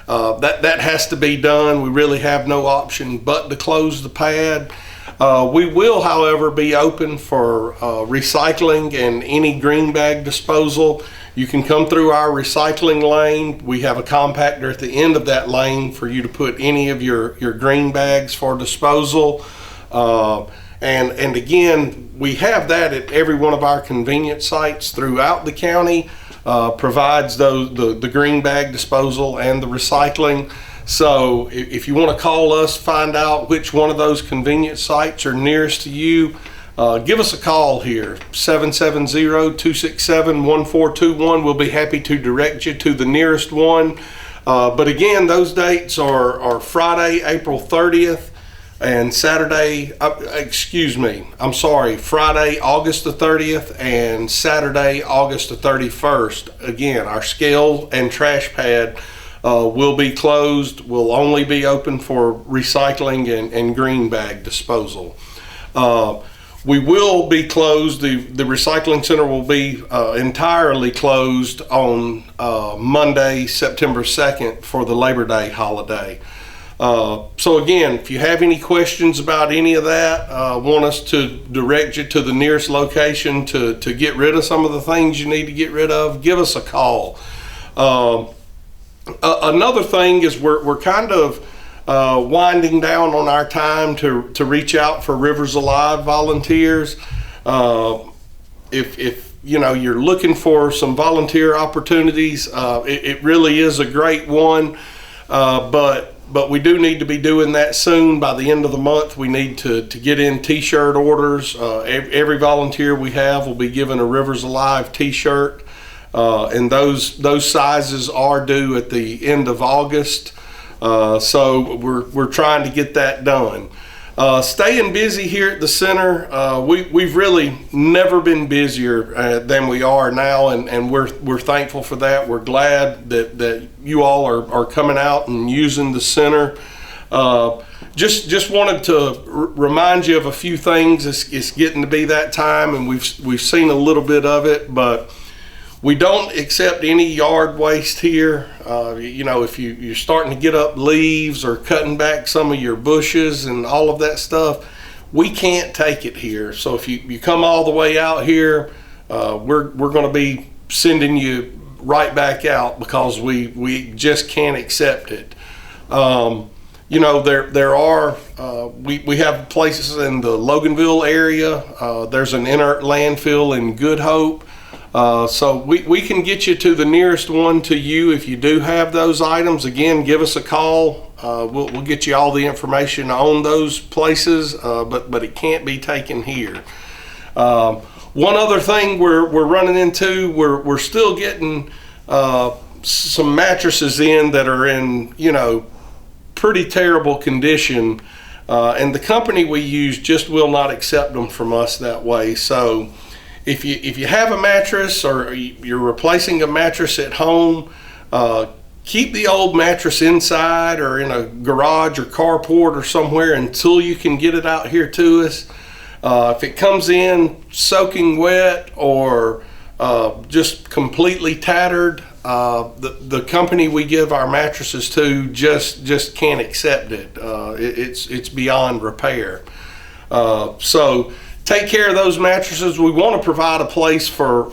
S6: that has to be done. We really have no option but to close the pad. We will, however, be open for recycling and any green bag disposal. You can come through our recycling lane. We have a compactor at the end of that lane for you to put any of your green bags for disposal. And again, we have that at every one of our convenience sites throughout the county. Provides the green bag disposal and the recycling. So if you want to call us, find out which one of those convenience sites are nearest to you, give us a call here, 770-267-1421. We'll be happy to direct you to the nearest one. But again, those dates are Friday, April 30th. And Friday, August the 30th and Saturday, August the 31st. Again, our scale and trash pad will be closed. We'll only be open for recycling and green bag disposal. We will be closed. The recycling center will be entirely closed on Monday, September 2nd for the Labor Day holiday. So again, if you have any questions about any of that, want us to direct you to the nearest location to get rid of some of the things you need to get rid of, give us a call. Another thing is we're kind of winding down on our time to reach out for Rivers Alive volunteers. If you're looking for some volunteer opportunities, it really is a great one, but we do need to be doing that soon. By the end of the month, we need to get in t-shirt orders. Every volunteer we have will be given a Rivers Alive t-shirt, and those sizes are due at the end of August. So we're trying to get that done. Staying busy here at the center. We've really never been busier than we are now, and we're thankful for that. We're glad that you all are coming out and using the center. Just wanted to remind you of a few things. It's getting to be that time, and we've seen a little bit of it, but we don't accept any yard waste here. If you're starting to get up leaves or cutting back some of your bushes and all of that stuff, we can't take it here. So if you come all the way out here, we're going to be sending you right back out because we just can't accept it. There are we have places in the Loganville area. There's an inert landfill in Good Hope. So we can get you to the nearest one to you if you do have those items. Again, give us a call. We'll get you all the information on those places, but it can't be taken here. One other thing we're running into, we're still getting some mattresses in that are in pretty terrible condition, and the company we use just will not accept them from us that way. So if you have a mattress or you're replacing a mattress at home, keep the old mattress inside or in a garage or carport or somewhere until you can get it out here to us. If it comes in soaking wet or just completely tattered, the company we give our mattresses to just can't accept it. It's beyond repair. So take care of those mattresses. We want to provide a place for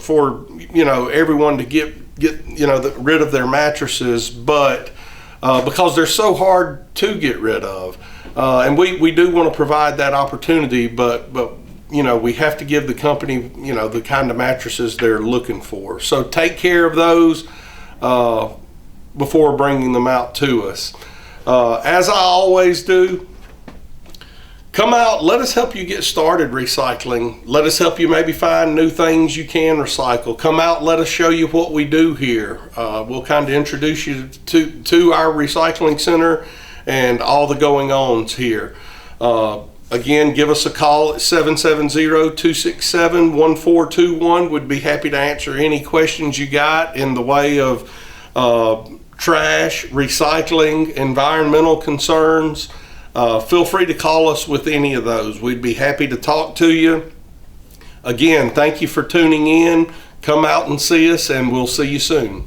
S6: everyone to get rid of their mattresses, but because they're so hard to get rid of, and we do want to provide that opportunity, but we have to give the company the kind of mattresses they're looking for. So take care of those before bringing them out to us. As I always do, come out, let us help you get started recycling. Let us help you maybe find new things you can recycle. Come out, let us show you what we do here. We'll kind of introduce you to our recycling center and all the going-ons here. Again, give us a call at 770-267-1421. We'd be happy to answer any questions you got in the way of trash, recycling, environmental concerns. Feel free to call us with any of those. We'd be happy to talk to you. Again, thank you for tuning in. Come out and see us, and we'll see you soon.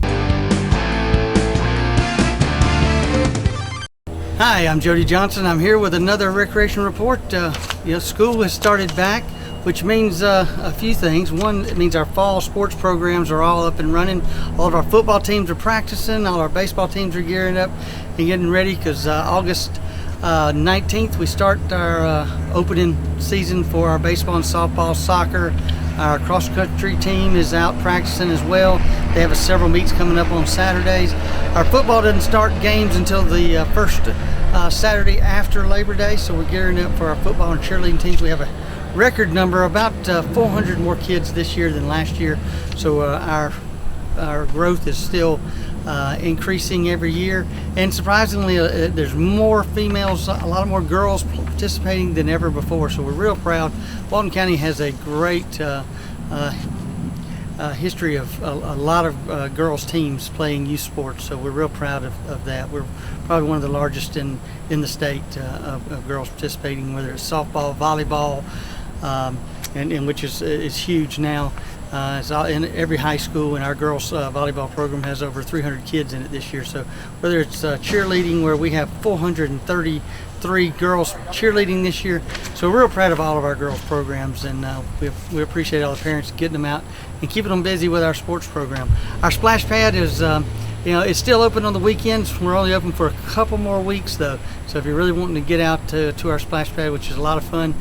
S7: Hi, I'm Jody Johnson. I'm here with another recreation report. School has started back, which means a few things. One, it means our fall sports programs are all up and running. All of our football teams are practicing. All our baseball teams are gearing up and getting ready because August 19th we start our opening season for our baseball and softball, soccer. Our cross-country team is out practicing as well. They have several meets coming up on Saturdays. Our football doesn't start games until the first Saturday after Labor Day, so we're gearing up for our football and cheerleading teams. We have a record number, about 400 more kids this year than last year, so our growth is still increasing every year, and surprisingly there's more females, a lot more girls participating than ever before, so we're real proud. Walton County has a great history of a lot of girls teams playing youth sports, so we're real proud of that. We're probably one of the largest in the state of girls participating, whether it's softball, volleyball, and which is huge now. It's in every high school, and our girls volleyball program has over 300 kids in it this year. So whether it's cheerleading, where we have 433 girls cheerleading this year, so we're real proud of all of our girls programs, and we appreciate all the parents getting them out and keeping them busy with our sports program. Our splash pad is it's still open on the weekends. We're only open for a couple more weeks though, so if you're really wanting to get out to our splash pad, which is a lot of fun,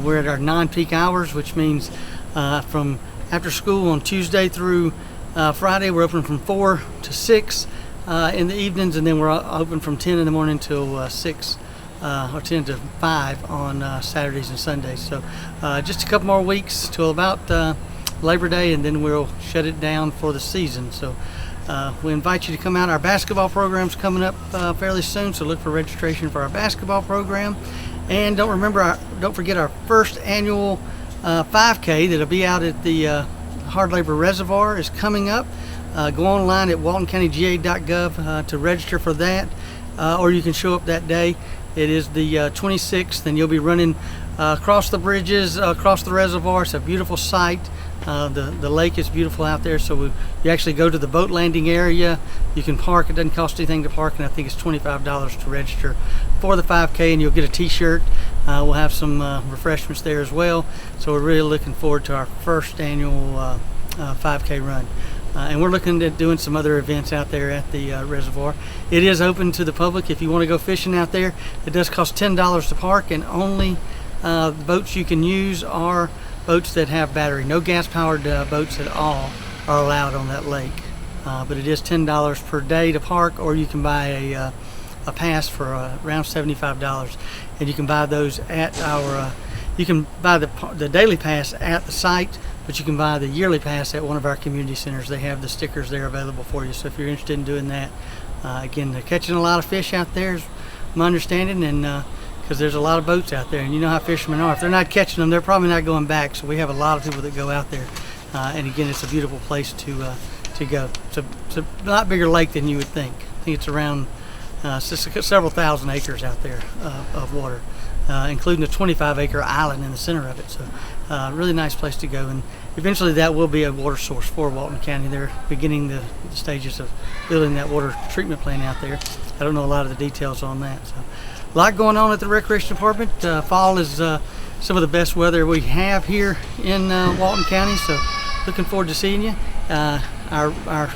S7: we're at our non-peak hours, which means from after school on Tuesday through Friday, we're open from 4 to 6 in the evenings, and then we're open from 10 in the morning till 6 or 10 to 5 on Saturdays and Sundays. So just a couple more weeks till about Labor Day, and then we'll shut it down for the season. So we invite you to come out. Our basketball program's coming up fairly soon, so look for registration for our basketball program. And don't forget our first annual 5K that'll be out at the Hard Labor Reservoir is coming up. Go online at waltoncountyga.gov to register for that, or you can show up that day. It is the 26th, and you'll be running across the bridges, across the reservoir. It's a beautiful sight. The lake is beautiful out there, so you actually go to the boat landing area. You can park. It doesn't cost anything to park, and I think it's $25 to register for the 5K, and you'll get a t-shirt. We'll have some refreshments there as well. So we're really looking forward to our first annual 5K run. And we're looking at doing some other events out there at the reservoir. It is open to the public if you want to go fishing out there. It does cost $10 to park, and only boats you can use are boats that have battery. No gas-powered boats at all are allowed on that lake. But it is $10 per day to park, or you can buy a pass for around $75, and you can buy those at our. You can buy the daily pass at the site, but you can buy the yearly pass at one of our community centers. They have the stickers there available for you. So if you're interested in doing that, again, they're catching a lot of fish out there, is my understanding, and because there's a lot of boats out there, and you know how fishermen are. If they're not catching them, they're probably not going back. So we have a lot of people that go out there, and again, it's a beautiful place to go. It's a lot bigger lake than you would think. I think it's around several thousand acres out there of water, including a 25-acre island in the center of it. So really nice place to go, and eventually that will be a water source for Walton County. They're beginning the stages of building that water treatment plant out there. I don't know a lot of the details on that. So a lot going on at the Recreation Department. Fall is some of the best weather we have here in Walton County, so looking forward to seeing you. Our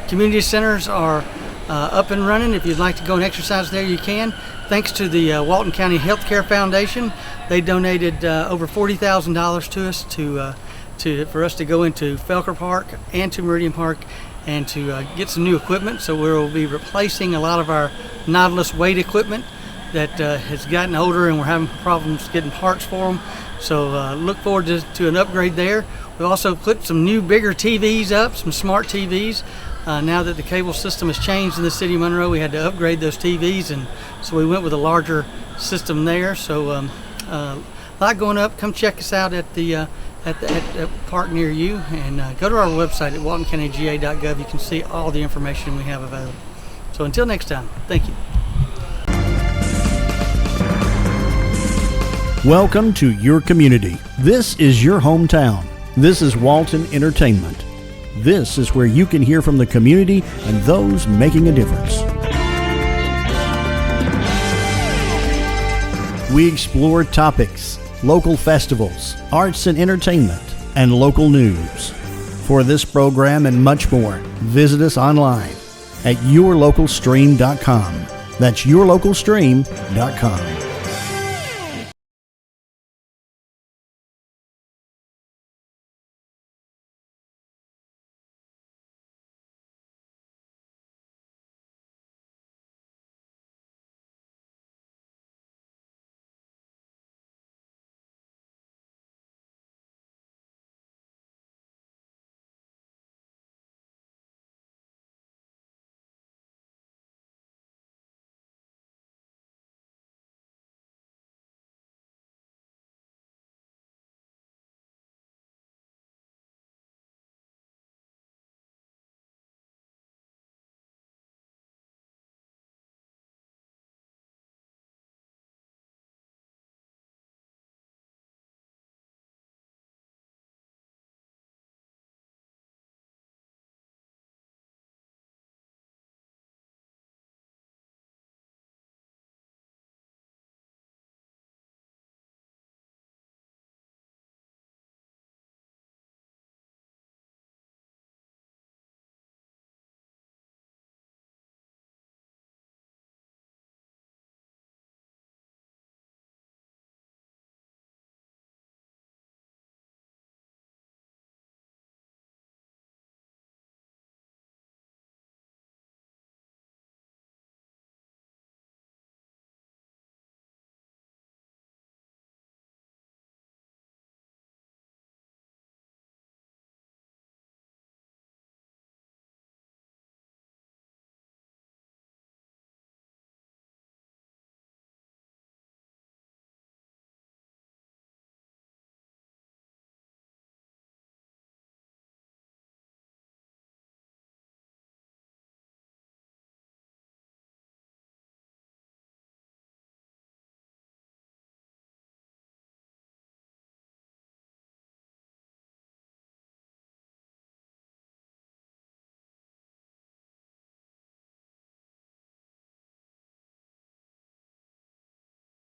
S7: community centers are up and running. If you'd like to go and exercise there, you can. Thanks to the Walton County Healthcare Foundation, they donated over $40,000 to us for us to go into Felker Park and to Meridian Park and to get some new equipment. So we'll be replacing a lot of our Nautilus weight equipment that has gotten older, and we're having problems getting parts for them. So look forward to an upgrade there. We also put some new bigger TVs up, some smart TVs. Now that the cable system has changed in the city of Monroe, we had to upgrade those TVs, and so we went with a larger system there. So a lot going up. Come check us out at the park near you, and go to our website at waltoncountyga.gov. You can see all the information we have available. So until next time, thank you.
S1: Welcome to your community. This is your hometown. This is Walton Entertainment. This is where you can hear from the community and those making a difference. We explore topics, local festivals, arts and entertainment, and local news. For this program and much more, visit us online at yourlocalstream.com. That's yourlocalstream.com.